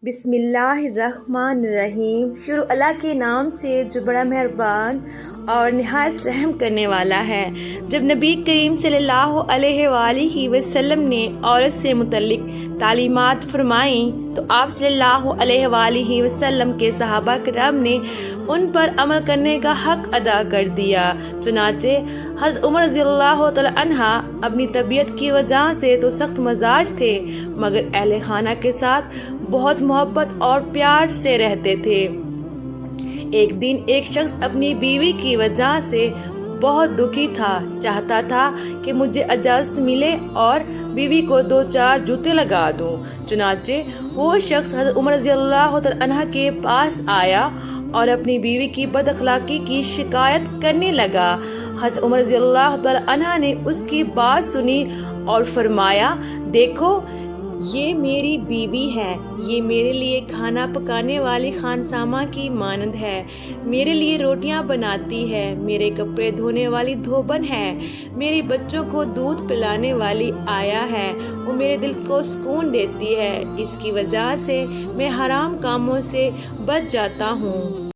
بسم اللہ الرحمن الرحیم۔ شروع اللہ کے نام سے جو بڑا مہربان اور نہایت رحم کرنے والا ہے۔ جب نبی کریم صلی اللہ علیہ وآلہ وسلم نے عورت سے متعلق تعلیمات فرمائیں تو آپ صلی اللہ علیہ وآلہ وسلم کے صحابہ کرام نے ان پر عمل کرنے کا حق ادا کر دیا۔ چنانچہ حضرت عمر رضی اللہ تعالی عنہ اپنی طبیعت کی وجہ سے تو سخت مزاج تھے، مگر اہل خانہ کے ساتھ بہت محبت اور پیار سے رہتے تھے۔ ایک دن ایک شخص اپنی بیوی کی وجہ سے بہت دکھی تھا، چاہتا تھا کہ مجھے اجازت ملے اور بیوی کو 2-4 جوتے لگا دوں۔ چنانچہ وہ شخص حضرت عمر رضی اللہ تعالی عنہ کے پاس آیا اور اپنی بیوی کی بد اخلاقی کی شکایت کرنے لگا۔ حضرت عمر رضی اللہ تعالی عنہ نے اس کی بات سنی اور فرمایا، دیکھو یہ میری بیوی ہے، یہ میرے لیے کھانا پکانے والی خانسامہ کی مانند ہے، میرے لیے روٹیاں بناتی ہے، میرے کپڑے دھونے والی دھوبن ہے، میرے بچوں کو دودھ پلانے والی آیا ہے، وہ میرے دل کو سکون دیتی ہے، اس کی وجہ سے میں حرام کاموں سے بچ جاتا ہوں۔